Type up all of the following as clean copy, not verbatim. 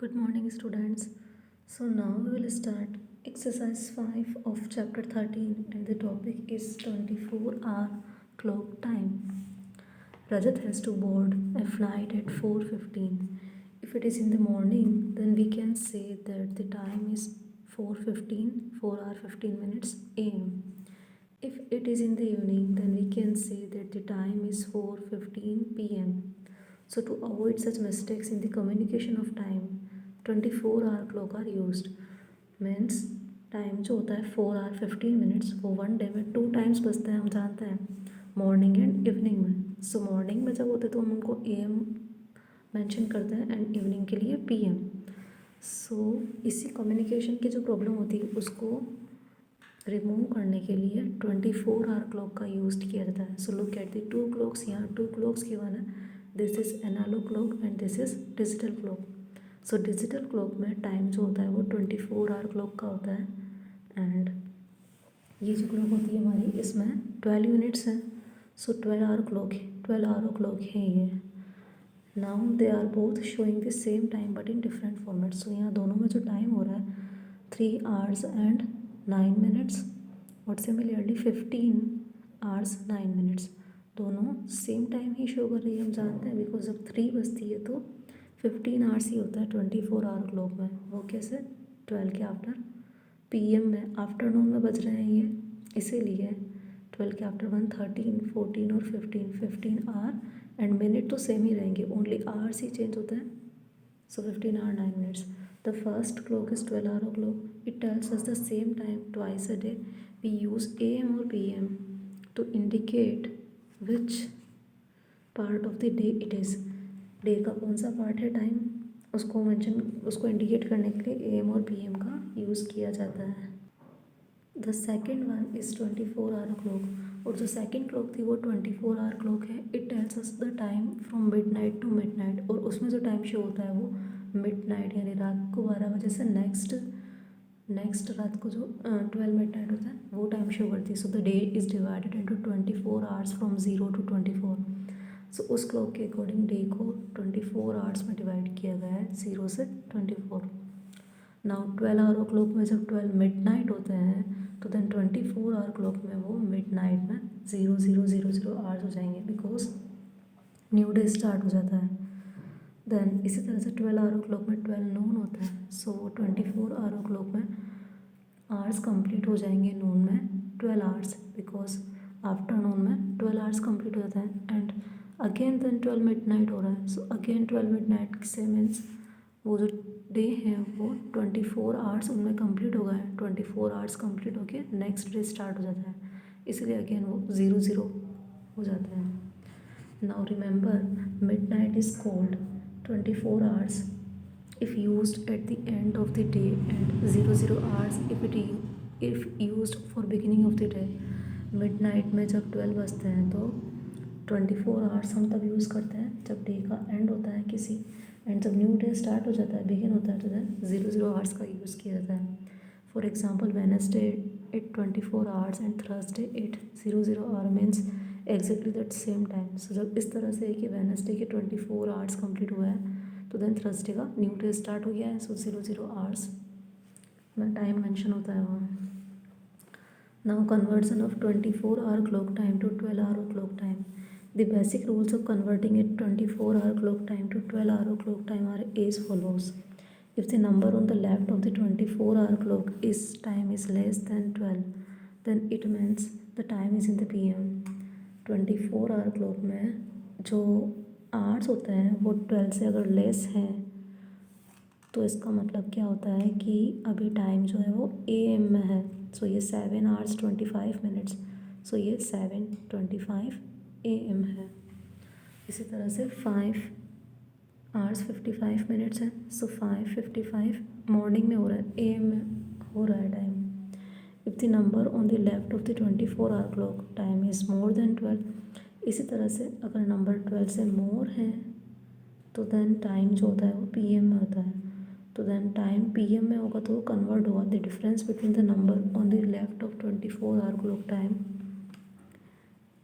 Good morning, students. So now we will start exercise 5 of chapter 13, and the topic is 24-hour clock time. Rajat has to board a flight at 4:15. If it is in the morning, then we can say that the time is 4:15, 4 hour 15 minutes AM. If it is in the evening, then we can say that the time is 4:15 PM. So to avoid such mistakes in the communication of time, 24-hour clock are used. Means time जो होता है 4 our 15 minutes वो one day में 2 times बजते हैं, हम जानते हैं, मॉर्निंग एंड इवनिंग में. सो मॉर्निंग में जब होते हैं तो हम उनको AM मेंशन करते हैं एंड इवनिंग के लिए PM. सो इसी कम्युनिकेशन की जो प्रॉब्लम होती है उसको रिमूव करने के लिए 24-hour क्लॉक का यूज़ किया जाता है. So look at the 2 clocks. यहाँ 2 क्लॉक्स गिवन है. This is analog clock and this is digital clock. So digital clock में टाइम जो होता है वो 24-hour क्लॉक का होता है. एंड ये जो क्लॉक होती है हमारी, इसमें 12 यूनिट्स हैं. सो 12-hour क्लॉक है, 12-hour क्लॉक है ये. Now they are both showing the same time but in different format. So यहाँ दोनों में जो टाइम हो रहा है 3 hours and 9 minutes और सिमिलरली 15 hours 9 minutes. दोनों सेम टाइम ही शो कर रही है, हम जानते हैं, बिकॉज जब 3 बजती है तो 15 hours ही होता है 24-hour क्लॉक में. वो कैसे? 12 के आफ्टर. PM में आफ्टरनून में बज रहे हैं ये, इसीलिए 12 के आफ्टर 1 13 14 और 15 hour एंड मिनट तो सेम ही रहेंगे, ओनली आवर्स ही चेंज होते हैं. So 15 hour 9 minutes. The first clock is 12-hour clock. It tells us the same time twice a day. We use AM or PM to indicate which part of the day it is. Day का कौन सा part है time, उसको indicate करने के लिए AM और PM का यूज़ किया जाता है. The second one is 24-hour clock. और जो सेकेंड क्लॉक थी वो 24-hour क्लॉक है. It tells us the time from midnight to midnight. और उसमें जो टाइम शो होता है वो मिडनाइट यानी रात को 12 बजे से नेक्स्ट रात को जो 12 मिडनाइट होता है वो टाइम शो करती है. So the day is divided into 24 hours from 0 to 24. सो उस क्लॉक के अकॉर्डिंग डे को 24 hours में डिवाइड किया गया है, 0 से 24. नाउ 12-hour क्लॉक में जब 12 मिडनाइट होते हैं तो देन 24-hour क्लॉक में वो मिडनाइट में 0000 hours हो जाएंगे, बिकॉज न्यू डे स्टार्ट हो जाता है. देन इसी तरह से 12-hour क्लॉक में 12 नून होता है. सो 24-hour क्लॉक में आवर्स कंप्लीट हो जाएंगे नून में 12 hours, बिकॉज आफ्टरनून में 12 hours कंप्लीट हो जाता है. एंड अगेन देन 12 मिडनाइट हो रहा है. सो अगेन 12 मिडनाइट से मीन्स वो जो डे है वो 24 hours उनमें कंप्लीट हो गए हैं. 24 hours कंप्लीट होके नेक्स्ट डे स्टार्ट हो जाता है, इसलिए अगेन वो 00 हो जाता है. Now remember, midnight is called 24 hours if used at the end of the day and 00 hours if used for beginning of the day. Midnight में जब 12 बजते हैं तो 24 hours हम तब यूज़ करते हैं जब डे का एंड होता है किसी, एंड जब न्यू डे स्टार्ट हो जाता है, बिगिन होता है, तो देन 00 hours का यूज़ किया जाता है. For example Wednesday at 24 hours and Thursday at 00 hour means exactly that same time. So जब इस तरह से है कि वेडनेसडे के 24 hours कंप्लीट हुआ है तो देन थर्सडे का न्यू डे स्टार्ट हो गया है. सो 00 hours में टाइम मेंशन होता है वहाँ. Now conversion of 24-hour clock time to 12-hour clock time. The basic rules of converting a 24-hour clock time to 12-hour clock time are as follows. If the number on the left of the 24-hour clock time is less than 12, then it means the time is in the PM. 24-hour clock में जो hours होते हैं वो 12 से अगर less है तो इसका मतलब क्या होता है कि अभी टाइम जो है वो AM में है. सो ये 7 hours 25 minutes. सो ये 7:25 AM है. इसी तरह से 5 hours 55 minutes है. सो 5:55 मॉर्निंग में हो रहा है, AM में हो रहा है time. If the number on the left of the 24-hour clock time is more than 12. इसी तरह से अगर नंबर 12 से मोर है तो देन टाइम जो होता है वो PM में होता है. तो देन टाइम PM में होगा तो वो कन्वर्ट होगा. The difference between the number on the left of 24-hour clock time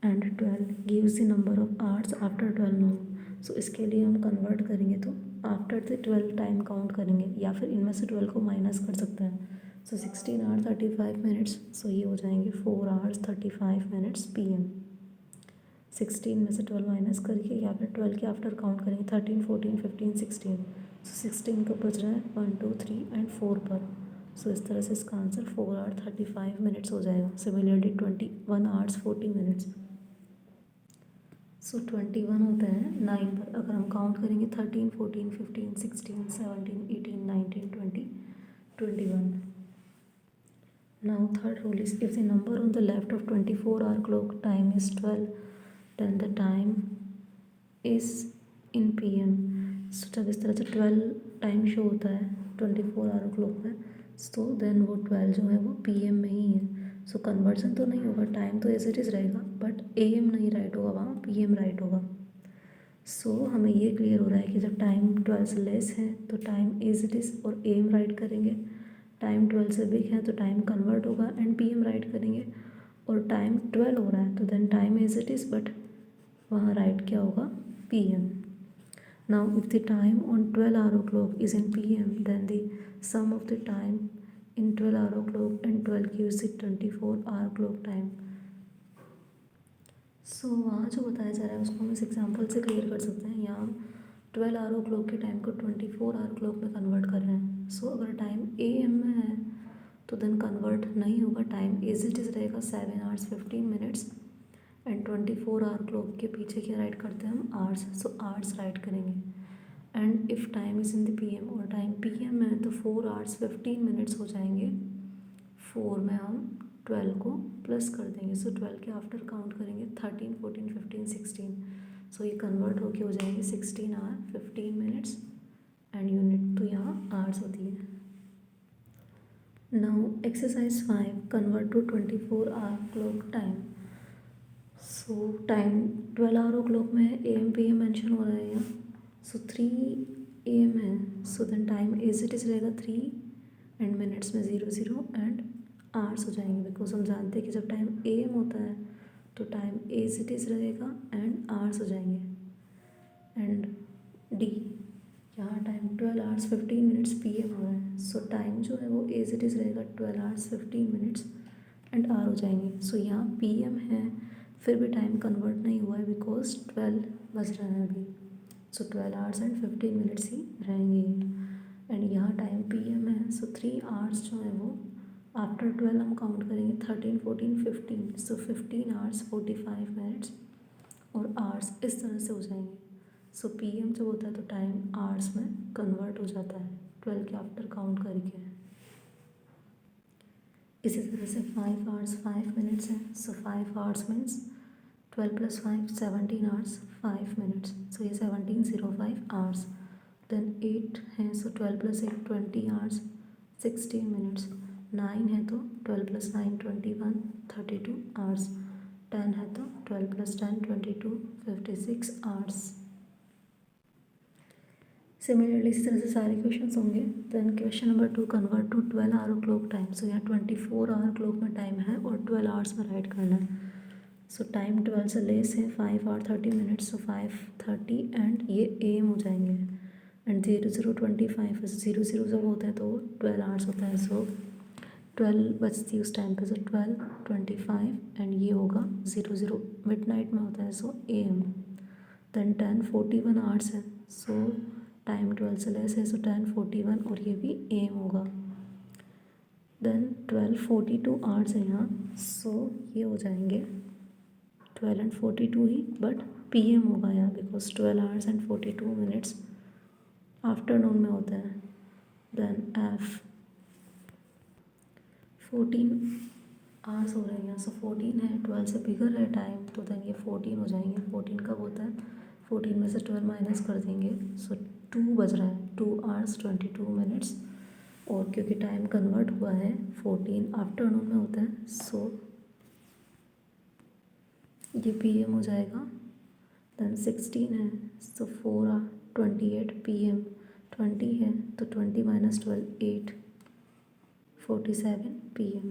and 12 gives the number of hours after 12 नून. सो इसके लिए हम कन्वर्ट करेंगे तो आफ्टर द 12 टाइम काउंट करेंगे या फिर इनमें से 12 को माइनस कर सकते हैं. सो 16 आवर 35 मिनट्स. सो ये हो जाएंगे 4 आवर्स 35 मिनट्स PM. 16 में से 12 माइनस करके या फिर 12 के आफ्टर काउंट करेंगे 13 14 15 16. सो 16 का बच रहा है 1 2 3 एंड 4 पर. सो इस तरह से इसका आंसर 4 आवर 35 मिनट्स हो जाएगा. Similarly 21 hours 40 minutes. सो 21 होता है 9 पर. अगर हम काउंट करेंगे 13 14 15 16 17 18 19 20 21. Now third rule is if the number on the left of 24-hour clock time is 12, then the time is in PM. So जब इस तरह से 12 टाइम शो होता है 24-hour क्लॉक में, तो देन वो 12 जो है वो PM में ही है. सो कन्वर्जन तो नहीं होगा, टाइम तो एज इट इज़ रहेगा, बट AM नहीं राइट होगा, वहाँ PM राइट होगा. सो हमें ये क्लियर हो रहा है कि जब टाइम 12 से लेस है तो टाइम एज इट इज़ और AM राइट करेंगे. टाइम 12 से बिग है तो टाइम कन्वर्ट होगा एंड PM राइट करेंगे. और टाइम 12 हो रहा है तो then time as it is, but वहाँ राइट क्या होगा, PM. Now if the time on 12-hour clock is in PM, then the sum of the time in 12-hour clock and 12 gives the 24-hour clock time. So वहाँ जो बताया जा रहा है उसको हम इस एग्जाम्पल से क्लियर कर सकते हैं. यहाँ हम 12-hour क्लॉक के टाइम को 24-hour क्लॉक में कन्वर्ट कर रहे हैं. सो अगर टाइम AM में है तो देन कन्वर्ट नहीं होगा, टाइम एज इट इज़ रहेगा 7 hours 15 minutes. And 24-hour clock के पीछे क्या राइट करते हैं हम, आवर्स. सो आवर्स राइट करेंगे. And if time is in the PM और टाइम PM में है तो 4 आवर्स 15 मिनट्स हो जाएंगे. 4 में हम 12 को प्लस कर देंगे. सो 12 के आफ्टर काउंट करेंगे 13 14 15 16. सो ये कन्वर्ट होके हो जाएंगे 16 आवर 15 मिनट्स एंड यूनिट तो यहाँ आवर्स होती है. Now exercise 5 convert to 24-hour clock time. So time 12-hour clock में AM PM मेंशन हो रहा है यहाँ. सो 3 AM है. So then time as it is रहेगा 3 एंड मिनट्स में 0 0 एंड आवर्स हो जाएंगे. बिकॉज हम जानते हैं कि जब टाइम AM होता है तो टाइम एज इट इज़ रहेगा एंड आवर्स हो जाएंगे. एंड D यहाँ टाइम 12 आवर्स 15 मिनट्स PM हो रहा है. सो टाइम जो है वो एज इट इज़ रहेगा 12 आवर्स 15 मिनट्स एंड आवर हो जाएंगे. सो यहाँ PM है फिर भी टाइम कन्वर्ट नहीं हुआ है बिकॉज 12 बज रहा है अभी. सो 12 आवर्स एंड 15 मिनट्स ही रहेंगे. एंड यहाँ टाइम PM है. सो 3 आवर्स जो है वो आफ्टर 12 हम काउंट करेंगे 13 14 15. सो 15 आवर्स 45 मिनट्स और आवर्स इस तरह से हो जाएंगे. सो PM जब होता है तो टाइम आवर्स में कन्वर्ट हो जाता है 12 के आफ्टर काउंट करके. इसी तरह से 5 आवर्स 5 मिनट्स है. सो 5 आवर्स मीन्स 12 + 5 17 आवर्स 5 मिनट्स. सो ये 1705 आवर्स. देन 8 है. सो 12 + 8 20 आवर्स 16 मिनट्स. 9 है तो 12 + 9 21 32 आवर्स. 10 है तो 12 + 10 22 56 आवर्स. सिमिलरली इसी तरह से सारे क्वेश्चन होंगे. Then question number 2 convert to 12-hour clock time. So यहाँ 24-hour क्लॉक में टाइम है और 12 आवर्स में राइट करना है. सो टाइम 12 से लेस है 5 आवर 30 मिनट्स. सो 5:30 एंड ये AM हो जाएंगे. एंड 0 0 25 0 0 जब होता है तो 12 आवर्स होता है. सो 12 बजती है उस टाइम पे. सो 12 25 एंड ये होगा 0 0 मिडनाइट में होता है. सो AM. देन 10 41 आवर्स है. सो टाइम 12 से लेस है. सो 10 41 और ये भी AM होगा. देन 12 42 आवर्स है यहाँ. सो ये हो जाएंगे 12 एंड 42 ही, बट PM होगा यहाँ because 12 hours and 42 minutes afternoon में होता है. देन F 14 आवर्स हो रहे हैं यहाँ. सो 14 है 12 से बिगर है टाइम तो देन ये 14 हो जाएंगे. 14 कब होता है, 14 में से 12 माइनस कर देंगे. सो 2 बज रहा है 2 आवर्स 22 मिनट्स. और क्योंकि टाइम कन्वर्ट हुआ है 14 आफ्टरनून में होता है. सो ये PM हो जाएगा. देन 16 है. सो 4 28 PM. 20 है तो 20 - 12 8 47 PM.